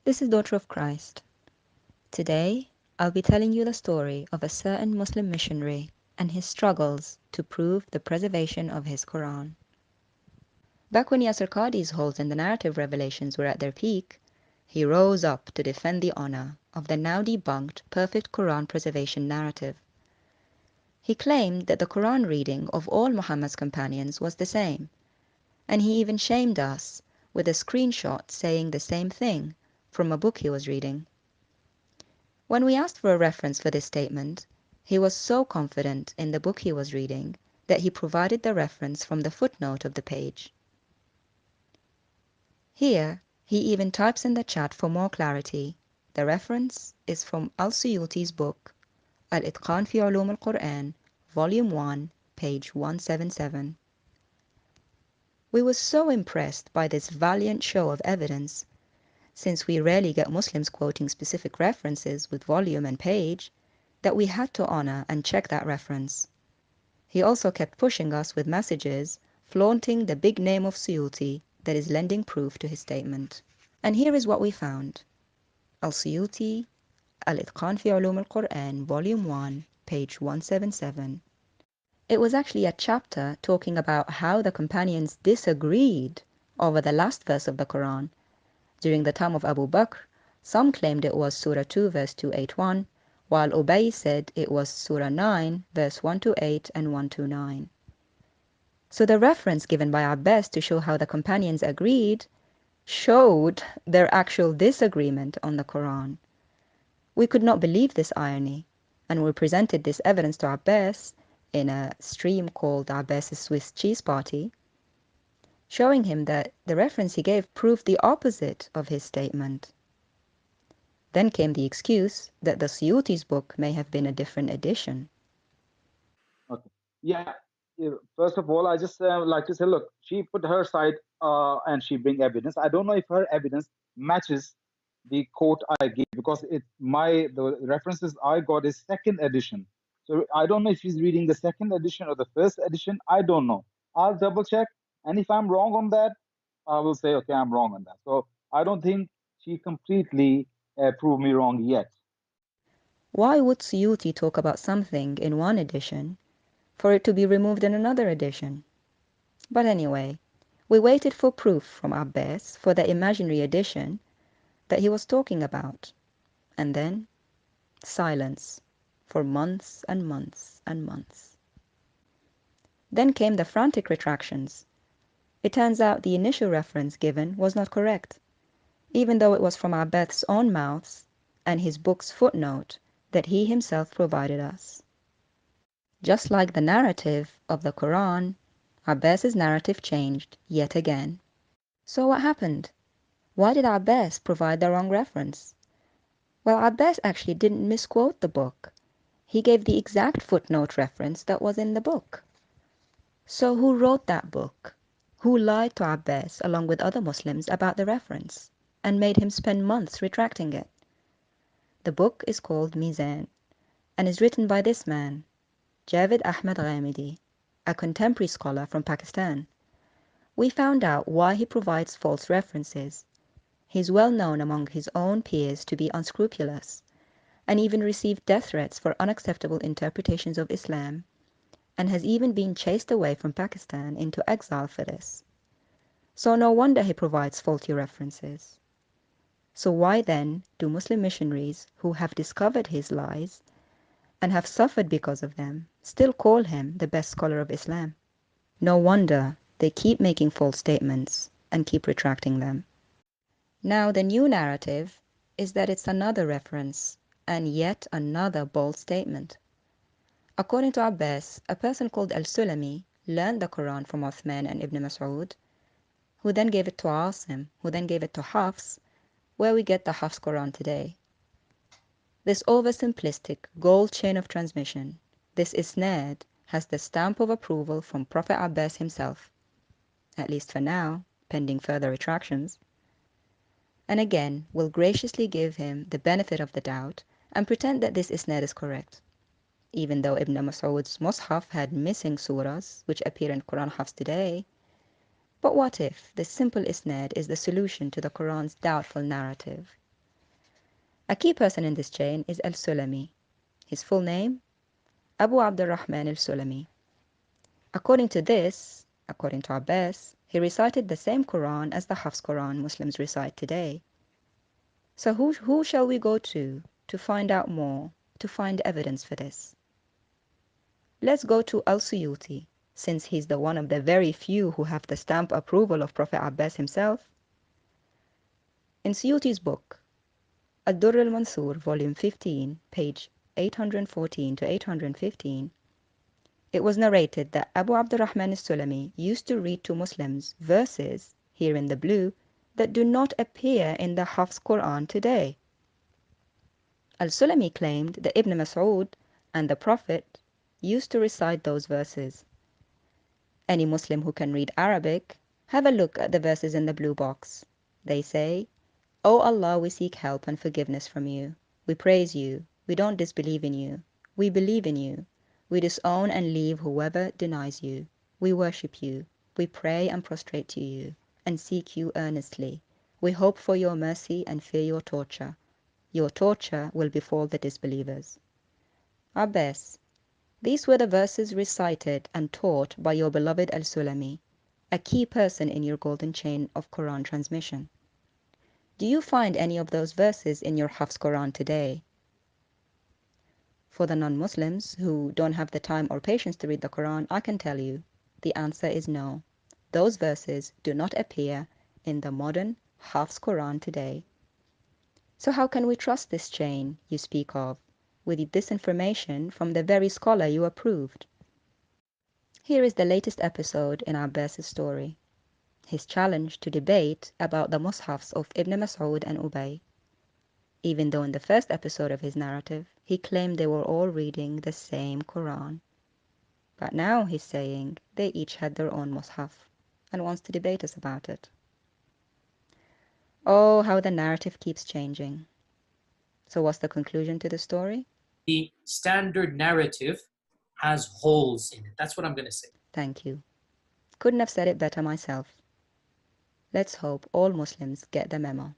This is Daughter of Christ. Today, I'll be telling you the story of a certain Muslim missionary and his struggles to prove the preservation of his Quran. Back when Yasser Qadhi's holds in the narrative revelations were at their peak, he rose up to defend the honor of the now debunked perfect Quran preservation narrative. He claimed that the Quran reading of all Muhammad's companions was the same, and he even shamed us with a screenshot saying the same thing from a book he was reading. When we asked for a reference for this statement, he was so confident in the book he was reading that he provided the reference from the footnote of the page. Here, he even types in the chat for more clarity. The reference is from Al-Suyuti's book, Al-Itqan fi Ulum al-Quran, Volume 1, page 177. We were so impressed by this valiant show of evidence, since we rarely get Muslims quoting specific references with volume and page, that we had to honor and check that reference. He also kept pushing us with messages flaunting the big name of Suyuti that is lending proof to his statement. And here is what we found. Al-Suyuti, Al-Itqan fi Ulum al-Quran, Volume 1, page 177. It was actually a chapter talking about how the companions disagreed over the last verse of the Quran. During the time of Abu Bakr, some claimed it was Surah 2 verse 281, while Ubay said it was Surah 9 verse 128 and 129. So the reference given by Abbas to show how the companions agreed showed their actual disagreement on the Quran. We could not believe this irony, and we presented this evidence to Abbas in a stream called Abbas's Swiss Cheese Party, showing him that the reference he gave proved the opposite of his statement. Then came the excuse that the Suyuti's book may have been a different edition. Okay. Yeah. First of all, I just like to say, look, she put her side and she bring evidence. I don't know if her evidence matches the quote I gave because the references I got is second edition. So I don't know if she's reading the second edition or the first edition. I don't know. I'll double check, and if I'm wrong on that, I will say, okay, I'm wrong on that. So I don't think she completely proved me wrong yet. Why would Suyuti talk about something in one edition for it to be removed in another edition? But anyway, we waited for proof from Abbas for the imaginary edition that he was talking about, and then silence for months and months and months. Then came the frantic retractions. It turns out the initial reference given was not correct, even though it was from Abbas's own mouths and his book's footnote that he himself provided us. Just like the narrative of the Quran, Abbas's narrative changed yet again. So what happened? Why did Abbas provide the wrong reference? Well, Abbas actually didn't misquote the book. He gave the exact footnote reference that was in the book. So who wrote that book? Who lied to Abbas along with other Muslims about the reference and made him spend months retracting it? The book is called Mizan and is written by this man, Javed Ahmed Ghamidi, a contemporary scholar from Pakistan. We found out why he provides false references. He's well known among his own peers to be unscrupulous, and even received death threats for unacceptable interpretations of Islam, and has even been chased away from Pakistan into exile for this. So no wonder he provides faulty references. So why then do Muslim missionaries who have discovered his lies and have suffered because of them still call him the best scholar of Islam? No wonder they keep making false statements and keep retracting them. Now the new narrative is that it's another reference and yet another bold statement. According to Abbas, a person called Al-Sulami learned the Quran from Uthman and Ibn Mas'ud, who then gave it to Asim, who then gave it to Hafs, where we get the Hafs Quran today. This oversimplistic gold chain of transmission, this isnad, has the stamp of approval from Prophet Abbas himself, at least for now, pending further retractions, and again will graciously give him the benefit of the doubt and pretend that this isnad is correct, even though Ibn Mas'ud's Mus'haf had missing surahs which appear in Quran Hafs today. But what if the simple isnad is the solution to the Quran's doubtful narrative? A key person in this chain is al-Sulami. His full name, Abu Abdurrahman al-Sulami. According to Abbas, he recited the same Quran as the Hafs Quran Muslims recite today. So who shall we go to find out more, to find evidence for this? Let's go to al-Suyuti, since he's the one of the very few who have the stamp approval of Prophet Abbas himself. In Suyuti's book, Ad-Durr al-Mansur, volume 15, page 814 to 815, it was narrated that Abu Abdurrahman al-Sulami used to read to Muslims verses, here in the blue, that do not appear in the Hafs Quran today. Al-Sulami claimed that Ibn Mas'ud and the Prophet used to recite those verses. Any Muslim who can read Arabic, have a look at the verses in the blue box. They say, "O Allah, we seek help and forgiveness from you. We praise you. We don't disbelieve in you. We believe in you. We disown and leave whoever denies you. We worship you. We pray and prostrate to you, and seek you earnestly. We hope for your mercy and fear your torture. Your torture will befall the disbelievers." Abbas, these were the verses recited and taught by your beloved al-Sulami, a key person in your golden chain of Quran transmission. Do you find any of those verses in your Hafs Quran today? For the non-Muslims who don't have the time or patience to read the Quran, I can tell you, the answer is no. Those verses do not appear in the modern Hafs Quran today. So how can we trust this chain you speak of, with this information from the very scholar you approved? Here is the latest episode in Abbas' story, his challenge to debate about the Mushafs of Ibn Mas'ud and Ubay. Even though in the first episode of his narrative, he claimed they were all reading the same Quran. But now he's saying they each had their own Mus'haf and wants to debate us about it. Oh, how the narrative keeps changing. So what's the conclusion to the story? The standard narrative has holes in it. That's what I'm going to say. Thank you. Couldn't have said it better myself. Let's hope all Muslims get the memo.